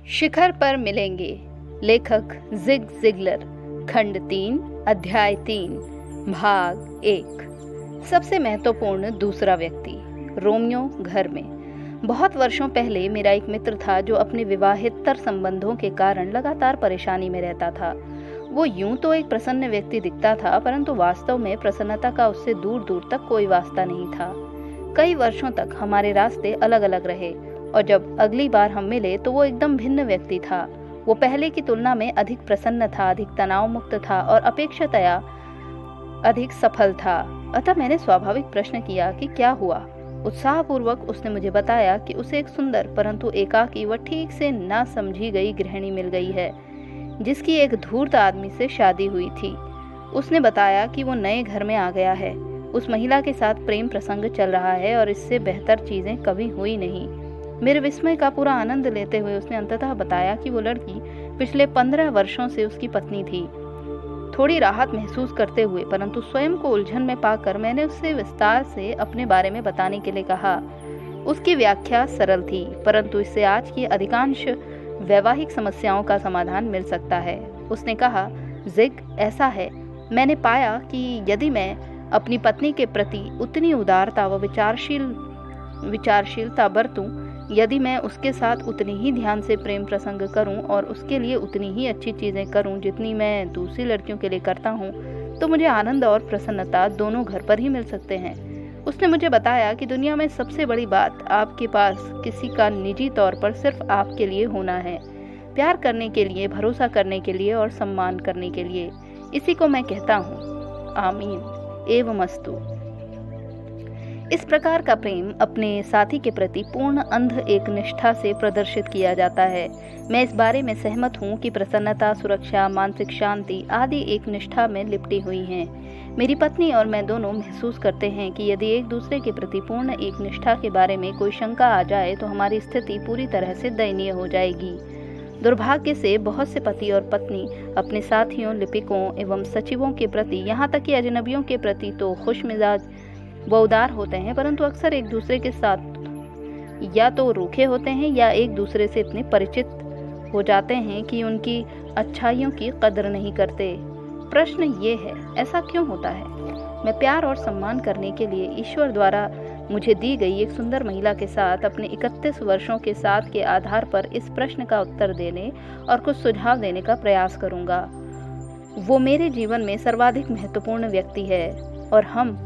शिखर पर मिलेंगे। लेखक जिग जिगलर। खंड 3 अध्याय 3 भाग 1। सबसे महत्वपूर्ण दूसरा व्यक्ति। रोमियो घर में। बहुत वर्षों पहले मेरा एक मित्र था जो अपने विवाहेतर संबंधों के कारण लगातार परेशानी में रहता था। वो यूं तो एक प्रसन्न व्यक्ति दिखता था, परंतु वास्तव में प्रसन्नता का उससे दूर दूर तक कोई वास्ता नहीं था। कई वर्षों तक हमारे रास्ते अलग अलग रहे और जब अगली बार हम मिले तो वो एकदम भिन्न व्यक्ति था। वो पहले की तुलना में अधिक प्रसन्न था, अधिक तनाव मुक्त था और अपेक्षातया अधिक सफल था। अतः मैंने स्वाभाविक प्रश्न किया कि क्या हुआ। उत्साहपूर्वक उसने मुझे बताया कि उसे एक सुंदर परंतु एकाकी व ठीक से ना समझी गई गृहिणी मिल गई है, जिसकी एक धूर्त आदमी से शादी हुई थी। उसने बताया कि वो नए घर में आ गया है। उस महिला के साथ प्रेम प्रसंग चल रहा है और इससे बेहतर चीजें कभी हुई नहीं। मेरे विस्मय का पूरा आनंद लेते हुए उसने अंततः बताया कि वो लड़की पिछले 15 वर्षों से उसकी पत्नी थी। थोड़ी राहत महसूस करते हुए परंतु स्वयं को उलझन में पाकर मैंने उससे विस्तार से अपने बारे में बताने के लिए कहा। उसकी व्याख्या सरल थी, परंतु इससे आज की अधिकांश वैवाहिक समस्याओं का समाधान मिल सकता है। उसने कहा, जिग, ऐसा है, मैंने पाया कि यदि मैं अपनी पत्नी के प्रति उतनी उदारता व विचारशीलता बरतूं, यदि मैं उसके साथ उतनी ही ध्यान से प्रेम प्रसंग करूं और उसके लिए उतनी ही अच्छी चीजें करूं जितनी मैं दूसरी लड़कियों के लिए करता हूं, तो मुझे आनंद और प्रसन्नता दोनों घर पर ही मिल सकते हैं। उसने मुझे बताया कि दुनिया में सबसे बड़ी बात आपके पास किसी का निजी तौर पर सिर्फ आपके लिए होना है, प्यार करने के लिए, भरोसा करने के लिए और सम्मान करने के लिए। इसी को मैं कहता हूँ, आमीन एवमस्तु। इस प्रकार का प्रेम अपने साथी के प्रति पूर्ण अंध एक निष्ठा से प्रदर्शित किया जाता है। मैं इस बारे में सहमत हूँ कि प्रसन्नता, सुरक्षा, मानसिक शांति आदि एक निष्ठा में लिपटी हुई हैं। मेरी पत्नी और मैं दोनों महसूस करते हैं कि यदि एक दूसरे के प्रति पूर्ण एक निष्ठा के बारे में कोई शंका आ जाए तो हमारी स्थिति पूरी तरह से दयनीय हो जाएगी। दुर्भाग्य से बहुत से पति और पत्नी अपने साथियों, लिपिकों एवं सचिवों के प्रति, यहाँ तक कि अजनबियों के प्रति तो खुश मिजाज व उदार होते हैं, परंतु अक्सर एक दूसरे के साथ या तो रूखे होते हैं या एक दूसरे से इतने परिचित हो जाते हैं कि उनकी अच्छाइयों की कदर नहीं करते। प्रश्न ये है, ऐसा क्यों होता है? मैं प्यार और सम्मान करने के लिए ईश्वर द्वारा मुझे दी गई एक सुंदर महिला के साथ अपने 31 वर्षों के साथ के आधार पर इस प्रश्न का उत्तर देने और कुछ सुझाव देने का प्रयास करूंगा। वो मेरे जीवन में सर्वाधिक महत्वपूर्ण व्यक्ति है और हम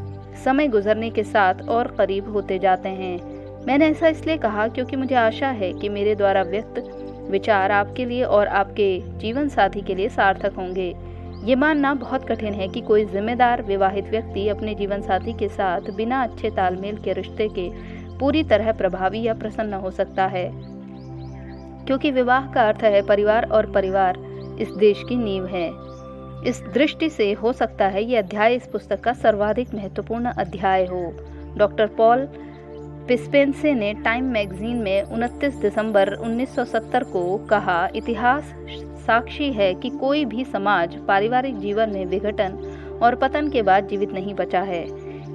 समय गुजरने के साथ और करीब होते जाते हैं। मैंने ऐसा इसलिए कहा क्योंकि मुझे आशा है कि मेरे द्वारा व्यक्त विचार आपके लिए और आपके जीवन साथी के लिए सार्थक होंगे। ये मानना बहुत कठिन है कि कोई जिम्मेदार विवाहित व्यक्ति अपने जीवन साथी के साथ बिना अच्छे तालमेल के रिश्ते के पूरी तरह प्रभावी या प्रसन्न हो सकता है, क्योंकि विवाह का अर्थ है परिवार और परिवार इस देश की नींव है। इस दृष्टि से हो सकता है ये अध्याय इस पुस्तक का सर्वाधिक महत्वपूर्ण अध्याय हो। डॉक्टर पॉल पिस्पेंसे ने टाइम मैगजीन में 29 दिसंबर 1970 को कहा, इतिहास साक्षी है कि कोई भी समाज पारिवारिक जीवन में विघटन और पतन के बाद जीवित नहीं बचा है।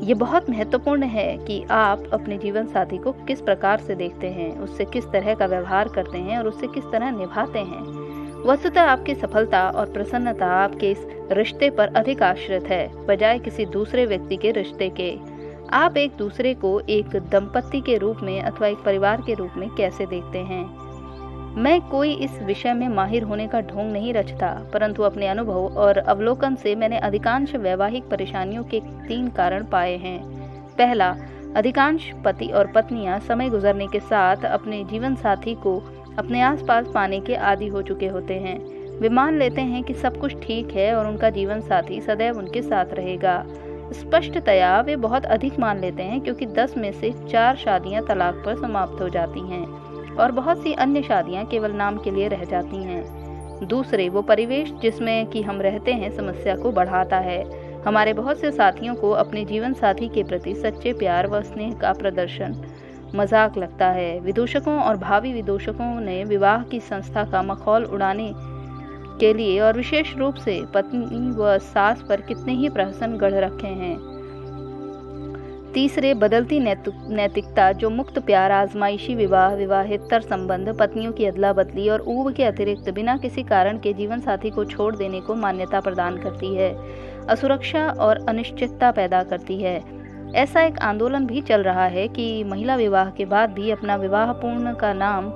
ये बहुत महत्वपूर्ण है कि आप अपने जीवन साथी को किस प्रकार से देखते हैं, उससे किस तरह का व्यवहार करते हैं और उससे किस तरह निभाते हैं। वस्तुतः आपकी सफलता और प्रसन्नता आपके इस रिश्ते पर अधिक आश्रित है, बजाय किसी दूसरे व्यक्ति के रिश्ते के। आप एक दूसरे को एक दंपति के रूप में अथवा एक परिवार के रूप में कैसे देखते हैं? मैं कोई इस विषय में माहिर होने का ढोंग नहीं रचता, परंतु अपने अनुभव और अवलोकन से मैंने अधिकांश वैवाहिक परेशानियों के 3 कारण पाए हैं। पहला, अधिकांश पति और पत्नियां समय गुजरने के साथ अपने जीवन साथी को अपने आसपास पाने के आदी हो चुके होते हैं। वे मान लेते हैं कि सब कुछ ठीक है और उनका जीवन साथी सदैव उनके साथ रहेगा। स्पष्टतया वे बहुत अधिक मान लेते हैं, क्योंकि 10 में से 4 शादियां तलाक पर समाप्त हो जाती हैं और बहुत सी अन्य शादियां केवल नाम के लिए रह जाती हैं। दूसरे, वो परिवेश जिसमें कि हम रहते हैं समस्या को बढ़ाता है। हमारे बहुत से साथियों को अपने जीवन साथी के प्रति सच्चे प्यार व स्नेह का प्रदर्शन मजाक लगता है। विदूषकों और भावी विदूषकों ने विवाह की संस्था का मखौल उड़ाने के लिए और विशेष रूप से पत्नी व सास पर कितने ही प्रहसन गढ़ रखे हैं। तीसरे, बदलती नैतिकता जो मुक्त प्यार, आजमाइशी विवाह, विवाहेतर संबंध, पत्नियों की अदला बदली और ऊब के अतिरिक्त बिना किसी कारण के जीवन साथी को छोड़ देने को मान्यता प्रदान करती है, असुरक्षा और अनिश्चितता पैदा करती है। ऐसा एक आंदोलन भी चल रहा है कि महिला विवाह के बाद भी अपना विवाह पूर्ण का नाम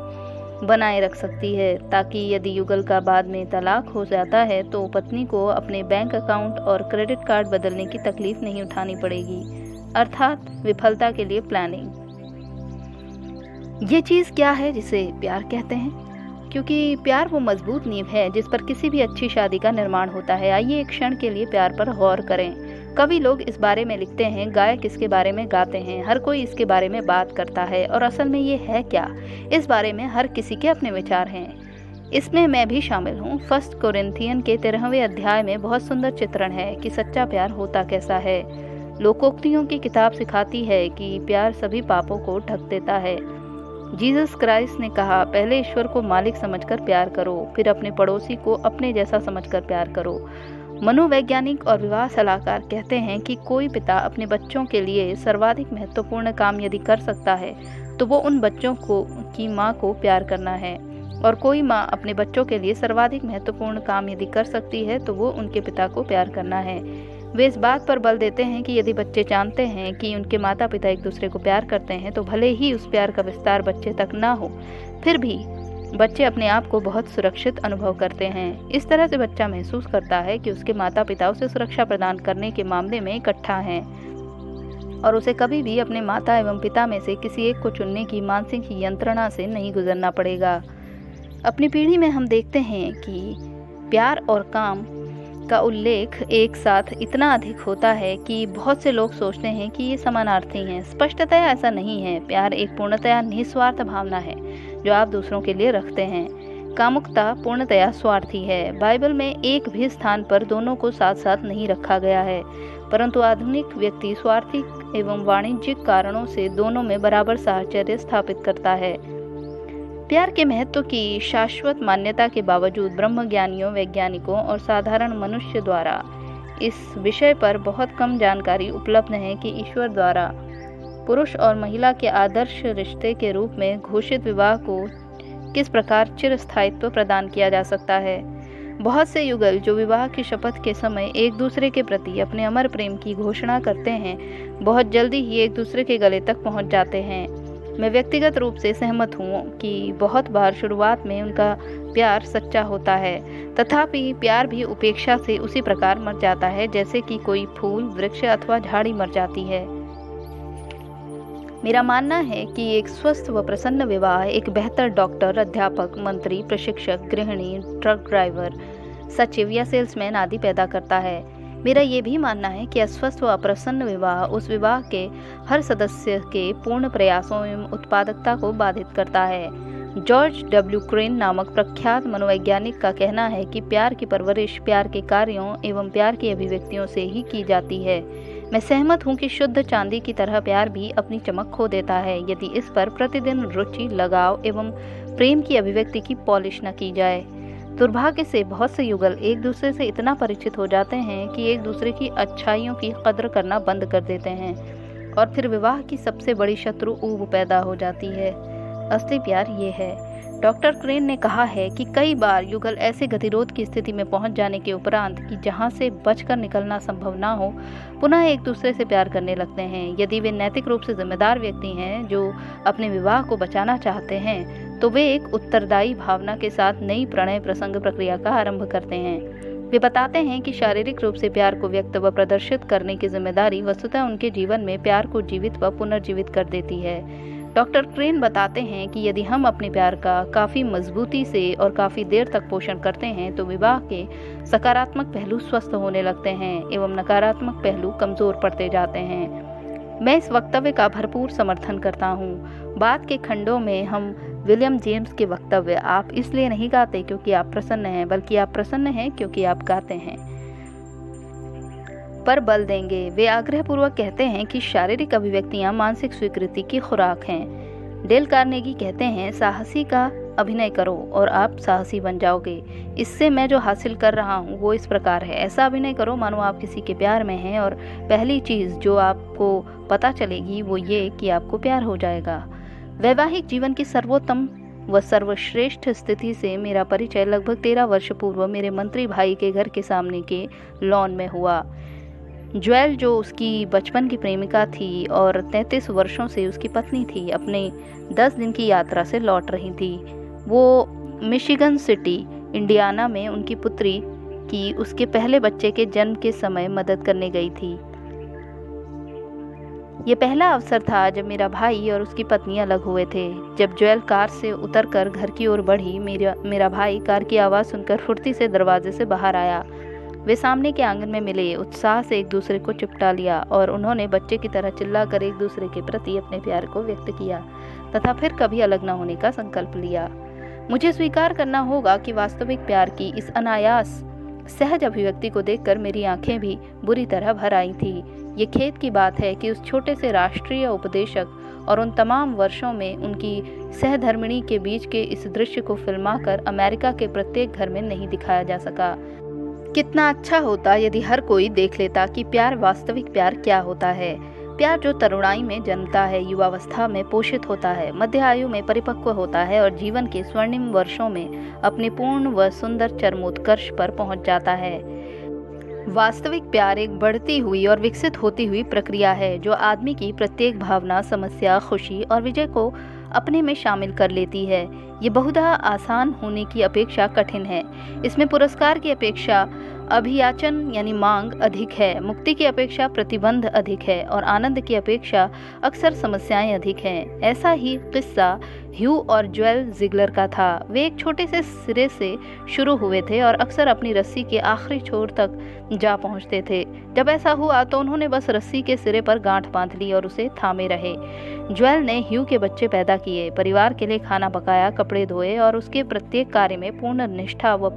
बनाए रख सकती है, ताकि यदि युगल का बाद में तलाक हो जाता है तो पत्नी को अपने बैंक अकाउंट और क्रेडिट कार्ड बदलने की तकलीफ नहीं उठानी पड़ेगी, अर्थात विफलता के लिए प्लानिंग। ये चीज़ क्या है जिसे प्यार कहते हैं? क्योंकि प्यार वो मजबूत नींव है जिस पर किसी भी अच्छी शादी का निर्माण होता है। आइए एक क्षण के लिए प्यार पर गौर करें। कवि लोग इस बारे में लिखते हैं, गायक इसके बारे में गाते हैं, हर कोई इसके बारे में बात करता है, और असल में ये है क्या, इस बारे में हर किसी के अपने विचार हैं। इसमें मैं भी शामिल हूँ। 1 कोरिन्थियन के 13वें अध्याय में बहुत सुंदर चित्रण है कि सच्चा प्यार होता कैसा है। लोकोक्तियों की किताब सिखाती है कि प्यार सभी पापों को ढक देता है। जीसस क्राइस्ट ने कहा, पहले ईश्वर को मालिक समझकर प्यार करो, फिर अपने पड़ोसी को अपने जैसा समझकर प्यार करो। मनोवैज्ञानिक और विवाह सलाहकार कहते हैं कि कोई पिता अपने बच्चों के लिए सर्वाधिक महत्वपूर्ण काम यदि कर सकता है तो वो उन बच्चों की माँ को प्यार करना है, और कोई माँ अपने बच्चों के लिए सर्वाधिक महत्वपूर्ण काम यदि कर सकती है तो वो उनके पिता को प्यार करना है। वे इस बात पर बल देते हैं कि यदि बच्चे जानते हैं कि उनके माता पिता एक दूसरे को प्यार करते हैं तो भले ही उस प्यार का विस्तार बच्चे तक ना हो, फिर भी बच्चे अपने आप को बहुत सुरक्षित अनुभव करते हैं। इस तरह से बच्चा महसूस करता है कि उसके माता पिता उसे सुरक्षा प्रदान करने के मामले में इकट्ठा हैं, और उसे कभी भी अपने माता एवं पिता में से किसी एक को चुनने की मानसिक यंत्रणा से नहीं गुजरना पड़ेगा। अपनी पीढ़ी में हम देखते हैं कि प्यार और काम का उल्लेख एक साथ इतना अधिक होता है कि बहुत से लोग सोचते हैं कि ये समानार्थी हैं। स्पष्टतया ऐसा नहीं है। प्यार एक पूर्णतया निस्वार्थ भावना है जो आप दूसरों के लिए रखते हैं। कामुकता पूर्णतया स्वार्थी है। बाइबल में एक भी स्थान पर दोनों को साथ साथ नहीं रखा गया है, परंतु आधुनिक व्यक्ति स्वार्थी एवं वाणिज्यिक कारणों से दोनों में बराबर साहचर्य स्थापित करता है। प्यार के महत्व की शाश्वत मान्यता के बावजूद ब्रह्मज्ञानियों, वैज्ञानिकों और साधारण मनुष्य द्वारा इस विषय पर बहुत कम जानकारी उपलब्ध है कि ईश्वर द्वारा पुरुष और महिला के आदर्श रिश्ते के रूप में घोषित विवाह को किस प्रकार चिरस्थायित्व प्रदान किया जा सकता है। बहुत से युगल जो विवाह की शपथ के समय एक दूसरे के प्रति अपने अमर प्रेम की घोषणा करते हैं, बहुत जल्दी ही एक दूसरे के गले तक पहुंच जाते हैं। मैं व्यक्तिगत रूप से सहमत हूँ कि बहुत बार शुरुआत में उनका प्यार सच्चा होता है, तथापि प्यार भी उपेक्षा से उसी प्रकार मर जाता है जैसे कि कोई फूल, वृक्ष अथवा झाड़ी मर जाती है। मेरा मानना है कि एक स्वस्थ व प्रसन्न विवाह एक बेहतर डॉक्टर, अध्यापक, मंत्री, प्रशिक्षक, गृहिणी, ट्रक ड्राइवर, सचिव या सेल्समैन आदि पैदा करता है। मेरा ये भी मानना है कि अस्वस्थ व अप्रसन्न विवाह उस विवाह के हर सदस्य के पूर्ण प्रयासों एवं उत्पादकता को बाधित करता है। जॉर्ज डब्ल्यू क्रेन नामक प्रख्यात मनोवैज्ञानिक का कहना है कि प्यार की परवरिश प्यार के कार्यों एवं प्यार की अभिव्यक्तियों से ही की जाती है। मैं सहमत हूँ कि शुद्ध चांदी की तरह प्यार भी अपनी चमक खो देता है यदि इस पर प्रतिदिन रुचि, लगाव एवं प्रेम की अभिव्यक्ति की पॉलिश न की जाए। दुर्भाग्य से बहुत से युगल एक दूसरे से इतना परिचित हो जाते हैं कि एक दूसरे की अच्छाइयों की कद्र करना बंद कर देते हैं, और फिर विवाह की सबसे बड़ी शत्रु ऊब पैदा हो जाती है। असली प्यार ये है। डॉक्टर क्रेन ने कहा है कि कई बार युगल ऐसे गतिरोध की स्थिति में पहुंच जाने के उपरांत कि जहां से बचकर निकलना संभव ना हो, पुनः एक दूसरे से प्यार करने लगते हैं। यदि वे नैतिक रूप से जिम्मेदार व्यक्ति हैं जो अपने विवाह को बचाना चाहते हैं, तो वे एक उत्तरदायी भावना के साथ नई प्रणय प्रसंग प्रक्रिया का आरंभ करते हैं। वे बताते हैं कि शारीरिक रूप से प्यार को व्यक्त व प्रदर्शित करने की जिम्मेदारी वस्तुतः उनके जीवन में प्यार को जीवित व पुनर्जीवित कर देती है। डॉक्टर क्रेन बताते हैं कि यदि हम अपने प्यार का काफ़ी मजबूती से और काफ़ी देर तक पोषण करते हैं तो विवाह के सकारात्मक पहलू स्वस्थ होने लगते हैं एवं नकारात्मक पहलू कमज़ोर पड़ते जाते हैं। मैं इस वक्तव्य का भरपूर समर्थन करता हूँ। बाद के खंडों में हम विलियम जेम्स के वक्तव्य "आप इसलिए नहीं गाते क्योंकि आप प्रसन्न हैं, बल्कि आप प्रसन्न हैं क्योंकि आप गाते हैं" पर बल देंगे। वे आग्रहपूर्वक कहते हैं कि शारीरिक अभिव्यक्तियां मानसिक स्वीकृति की खुराक हैं। डेल कार्नेगी कहते हैं, साहसी का अभिनय करो और आप साहसी बन जाओगे। इससे मैं जो हासिल कर रहा हूँ वो इस प्रकार है। ऐसा अभिनय करो मानो आप किसी के प्यार में हैं, और पहली चीज़ जो आपको पता चलेगी वो ये कि आपको प्यार हो जाएगा। वैवाहिक जीवन की सर्वोत्तम व सर्वश्रेष्ठ स्थिति से मेरा परिचय लगभग 13 वर्ष पूर्व मेरे मंत्री भाई के घर के सामने के लॉन में हुआ। ज्वेल, जो उसकी बचपन की प्रेमिका थी और 33 वर्षों से उसकी पत्नी थी, अपने 10 दिन की यात्रा से लौट रही थी। वो मिशिगन सिटी, इंडियाना में उनकी पुत्री की उसके पहले बच्चे के जन्म के समय मदद करने गई थी। ये पहला अवसर था जब मेरा भाई और उसकी पत्नी अलग हुए थे। जब ज्वेल कार से उतरकर घर की ओर बढ़ी, मेरा भाई कार की आवाज़ सुनकर फुर्ती से दरवाजे से बाहर आया। वे सामने के आंगन में मिले, उत्साह से एक दूसरे को चिपटा लिया और उन्होंने बच्चे की तरह चिल्लाकर एक दूसरे के प्रति अपने प्यार को व्यक्त किया तथा फिर कभी अलग न होने का संकल्प लिया। मुझे स्वीकार करना होगा कि वास्तविक प्यार की इस अनायास सहज अभिव्यक्ति को देखकर मेरी आंखें भी बुरी तरह भर आई थी। ये खेद की बात है कि उस छोटे से राष्ट्रीय उपदेशक और उन तमाम वर्षों में उनकी सहधर्मिणी के बीच के इस दृश्य को फिल्माकर अमेरिका के प्रत्येक घर में नहीं दिखाया जा सका। कितना अच्छा होता यदि हर कोई देख लेता कि प्यार, वास्तविक प्यार क्या होता है। प्यार जो तरुणाई में जन्मता है, युवावस्था में पोषित होता है, मध्य आयु में परिपक्व होता है और जीवन के स्वर्णिम वर्षों में अपने पूर्ण व सुंदर चरमोत्कर्ष पर पहुंच जाता है। वास्तविक प्यार एक बढ़ती हुई और विकसित होती हुई प्रक्रिया है जो आदमी की प्रत्येक भावना, समस्या, खुशी और विजय को अपने में शामिल कर लेती है। ये बहुधा आसान होने की अपेक्षा कठिन है। इसमें पुरस्कार की अपेक्षा अभियाचन यानी मांग अधिक है, मुक्ति की अपेक्षा प्रतिबंध अधिक है और आनंद की अपेक्षा अक्सर समस्याएं अधिक हैं। ऐसा ही किस्सा ह्यू और ज्वेल जिगलर का था। वे एक छोटे से सिरे से शुरू हुए थे और अक्सर अपनी रस्सी के आखिरी छोर तक जा पहुंचते थे। जब ऐसा हुआ तो उन्होंने बस रस्सी के सिरे पर गांठ बांध ली और उसे थामे रहे। ज्वेल ने ह्यू के बच्चे पैदा किए, परिवार के लिए खाना पकाया, कपड़े धोए और उसके प्रत्येक कार्य में पूर्ण निष्ठा व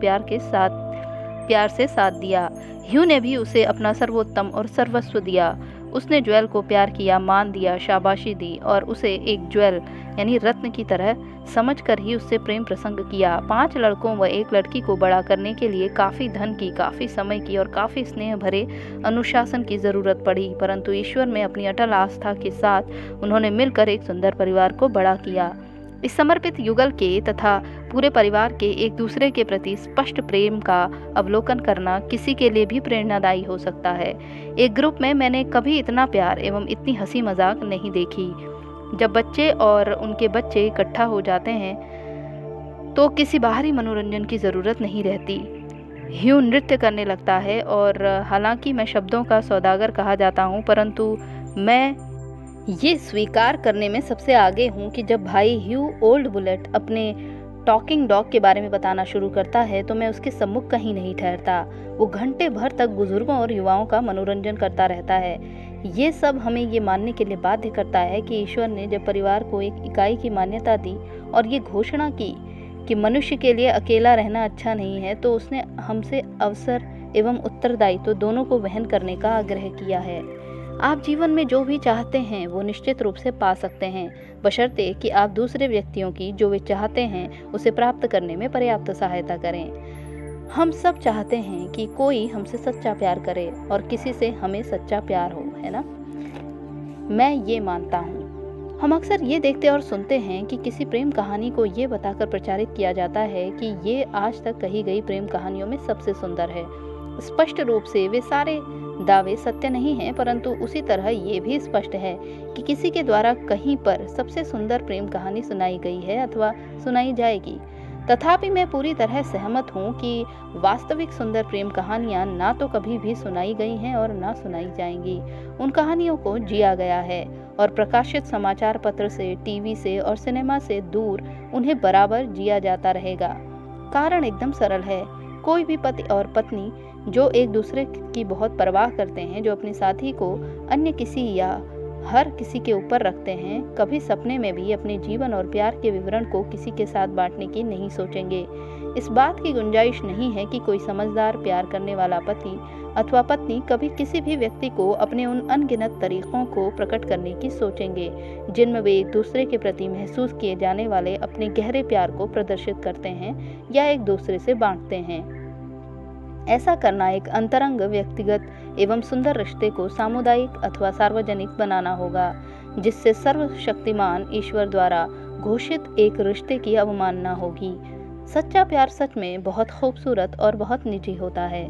प्यार से साथ दिया। ह्यू ने भी उसे अपना सर्वोत्तम और सर्वस्व दिया। उसने ज्वेल को प्यार किया, मान दिया, शाबाशी दी और उसे एक ज्वेल यानी रत्न की तरह समझकर ही उससे प्रेम प्रसंग किया। 5 लड़कों व 1 लड़की को बड़ा करने के लिए काफ़ी धन की, काफ़ी समय की और काफ़ी स्नेह भरे अनुशासन की ज़रूरत पड़ी, परंतु ईश्वर में अपनी अटल आस्था के साथ उन्होंने मिलकर एक सुंदर परिवार को बड़ा किया। इस समर्पित युगल के तथा पूरे परिवार के एक दूसरे के प्रति स्पष्ट प्रेम का अवलोकन करना किसी के लिए भी प्रेरणादायी हो सकता है। एक ग्रुप में मैंने कभी इतना प्यार एवं इतनी हंसी मजाक नहीं देखी। जब बच्चे और उनके बच्चे इकट्ठा हो जाते हैं तो किसी बाहरी मनोरंजन की ज़रूरत नहीं रहती। ह्यू नृत्य करने लगता है और हालांकि मैं शब्दों का सौदागर कहा जाता हूँ, परंतु मैं ये स्वीकार करने में सबसे आगे हूँ कि जब भाई ह्यू ओल्ड बुलेट अपने टॉकिंग डॉग के बारे में बताना शुरू करता है तो मैं उसके सम्मुख कहीं नहीं ठहरता। वो घंटे भर तक बुजुर्गों और युवाओं का मनोरंजन करता रहता है। ये सब हमें ये मानने के लिए बाध्य करता है कि ईश्वर ने जब परिवार को एक इकाई की मान्यता दी और ये घोषणा की कि मनुष्य के लिए अकेला रहना अच्छा नहीं है, तो उसने हमसे अवसर एवं उत्तरदायित्व दोनों को वहन करने का आग्रह किया है। आप जीवन में जो भी चाहते हैं वो निश्चित रूप से पा सकते हैं, बशर्ते कि आप दूसरे व्यक्तियों की जो वे चाहते हैं उसे प्राप्त करने में पर्याप्त सहायता करें। हम सब चाहते हैं कि कोई हमसे सच्चा प्यार करे और किसी से हमें सच्चा प्यार हो, है ना? मैं ये मानता हूँ। हम अक्सर ये देखते और सुनते हैं कि किसी प्रेम कहानी को ये बताकर प्रचारित किया जाता है कि ये आज तक कही गई प्रेम कहानियों में सबसे सुंदर है। स्पष्ट रूप से वे सारे दावे सत्य नहीं हैं, परंतु उसी तरह ये भी स्पष्ट है कि किसी के द्वारा कहीं पर सबसे सुंदर प्रेम कहानी सुनाई गई है अथवा सुनाई जाएगी। तथापि मैं पूरी तरह सहमत हूँ कि वास्तविक सुंदर प्रेम कहानियाँ ना तो कभी भी सुनाई गई हैं और ना सुनाई जाएंगी। उन कहानियों को जिया गया है और प्रकाशित समाचार पत्र से, टीवी से और सिनेमा से दूर उन्हें बराबर जिया जाता रहेगा। कारण एकदम सरल है। कोई भी पति और पत्नी जो एक दूसरे की बहुत परवाह करते हैं, जो अपने साथी को अन्य किसी या हर किसी के ऊपर रखते हैं, कभी सपने में भी अपने जीवन और प्यार के विवरण को किसी के साथ बांटने की नहीं सोचेंगे। इस बात की गुंजाइश नहीं है कि कोई समझदार प्यार करने वाला पति अथवा पत्नी कभी किसी भी व्यक्ति को अपने उन अनगिनत तरीकों को प्रकट करने की सोचेंगे जिनमें वे एक दूसरे के प्रति महसूस किए जाने वाले अपने गहरे प्यार को प्रदर्शित करते हैं या एक दूसरे से बांटते हैं। ऐसा करना एक अंतरंग, व्यक्तिगत एवं सुंदर रिश्ते को सामुदायिक अथवा सार्वजनिक बनाना होगा, जिससे सर्वशक्तिमान ईश्वर द्वारा घोषित एक रिश्ते की अवमानना होगी। सच्चा प्यार सच में बहुत खूबसूरत और बहुत निजी होता है।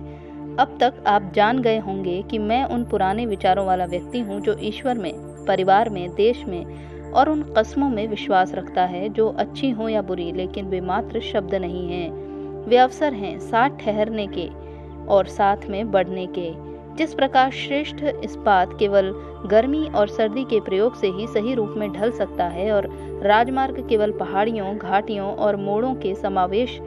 अब तक आप जान गए होंगे कि मैं उन पुराने विचारों वाला व्यक्ति हूँ जो ईश्वर में, परिवार में, देश में और उन कस्मों में विश्वास रखता है जो अच्छी हो या बुरी, लेकिन वे मात्र शब्द नहीं हैं। वे अवसर हैं साथ ठहरने के और साथ में बढ़ने के। जिस प्रकार श्रेष्ठ इस्पात केवल गर्मी और सर्दी के प्रयोग से ही सही रूप में ढल सकता है और राजमार्ग केवल पहाड़ियों, घाटियों और मोड़ों के समावेश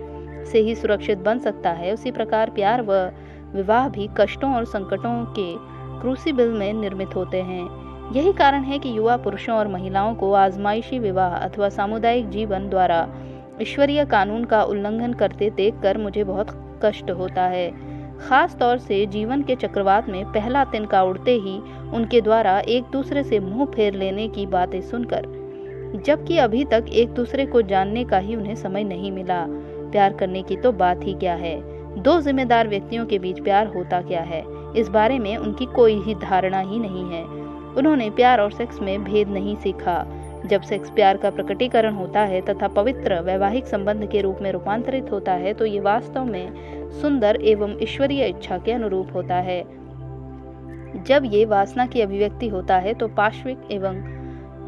से ही सुरक्षित बन सकता है, उसी प्रकार प्यार व विवाह भी कष्टों और संकटों के क्रूसिबल में निर्मित होते हैं। यही कारण है कि युवा पुरुषों और महिलाओं को आजमाइशी विवाह अथवा सामुदायिक जीवन द्वारा ईश्वरीय कानून का उल्लंघन करते देखकर मुझे बहुत कष्ट होता है। खास तौर से जीवन के चक्रवात में पहला तिनका उड़ते ही उनके द्वारा एक दूसरे से मुंह फेर लेने की बातें सुनकर, जबकि अभी तक एक दूसरे को जानने का ही उन्हें समय नहीं मिला। प्यार करने की तो बात ही क्या है। दो जिम्मेदार व्यक्तियों के बीच प्यार होता क्या है, इस बारे में उनकी कोई ही धारणा ही नहीं है। उन्होंने प्यार और सेक्स में भेद नहीं सीखा। जब सेक्स प्यार का प्रकटीकरण होता है तथा पवित्र वैवाहिक संबंध के रूप में रूपांतरित होता है तो ये वास्तव में सुंदर एवं ईश्वरीय इच्छा के अनुरूप होता है। जब ये वासना की अभिव्यक्ति होता है तो पाश्विक एवं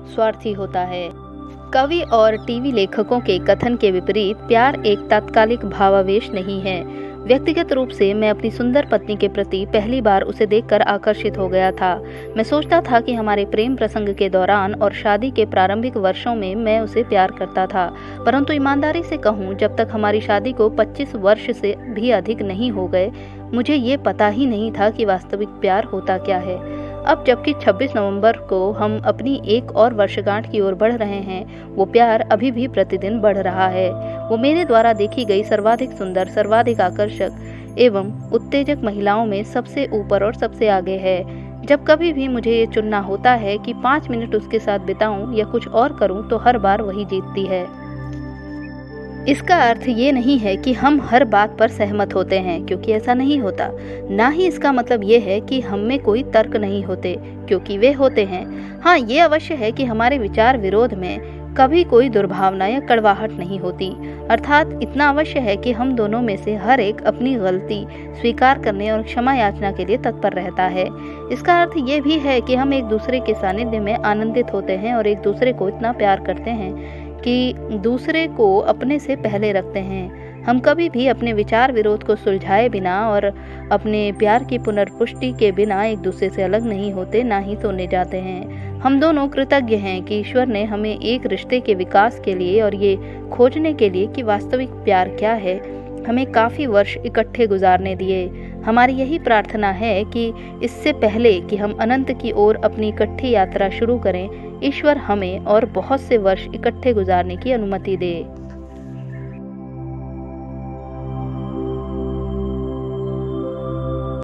स्वार्थी होता है। कवि और टीवी लेखकों के कथन के विपरीत प्यार एक तात्कालिक भावावेश नहीं है। व्यक्तिगत रूप से मैं अपनी सुंदर पत्नी के प्रति पहली बार उसे देखकर आकर्षित हो गया था। मैं सोचता था कि हमारे प्रेम प्रसंग के दौरान और शादी के प्रारंभिक वर्षों में मैं उसे प्यार करता था, परंतु ईमानदारी से कहूँ, जब तक हमारी शादी को 25 वर्ष से भी अधिक नहीं हो गए, मुझे ये पता ही नहीं था कि वास्तविक प्यार होता क्या है। अब जबकि 26 नवंबर को हम अपनी एक और वर्षगांठ की ओर बढ़ रहे हैं, वो प्यार अभी भी प्रतिदिन बढ़ रहा है। वो मेरे द्वारा देखी गई सर्वाधिक सुंदर, सर्वाधिक आकर्षक एवं उत्तेजक महिलाओं में सबसे ऊपर और सबसे आगे है। जब कभी भी मुझे ये चुनना होता है कि 5 मिनट उसके साथ बिताऊं या कुछ और करूं, तो हर बार वही जीतती है। इसका अर्थ ये नहीं है कि हम हर बात पर सहमत होते हैं, क्योंकि ऐसा नहीं होता। ना ही इसका मतलब ये है कि हम में कोई तर्क नहीं होते, क्योंकि वे होते हैं। हाँ, ये अवश्य है कि हमारे विचार विरोध में कभी कोई दुर्भावना या कड़वाहट नहीं होती। अर्थात इतना अवश्य है कि हम दोनों में से हर एक अपनी गलती स्वीकार करने और क्षमा याचना के लिए तत्पर रहता है। इसका अर्थ ये भी है कि हम एक दूसरे के सानिध्य में आनंदित होते हैं और एक दूसरे को इतना प्यार करते हैं कि दूसरे को अपने से पहले रखते हैं। हम कभी भी अपने विचार विरोध को सुलझाए बिना और अपने प्यार की पुनर्पुष्टि के बिना एक दूसरे से अलग नहीं होते, ना ही सोने जाते हैं। हम दोनों कृतज्ञ हैं कि ईश्वर ने हमें एक रिश्ते के विकास के लिए और ये खोजने के लिए कि वास्तविक प्यार क्या है, हमें काफ़ी वर्ष इकट्ठे गुजारने दिए। हमारी यही प्रार्थना है कि इससे पहले कि हम अनंत की ओर अपनी इकट्ठी यात्रा शुरू करें, ईश्वर हमें और बहुत से वर्ष इकट्ठे गुजारने की अनुमति दे।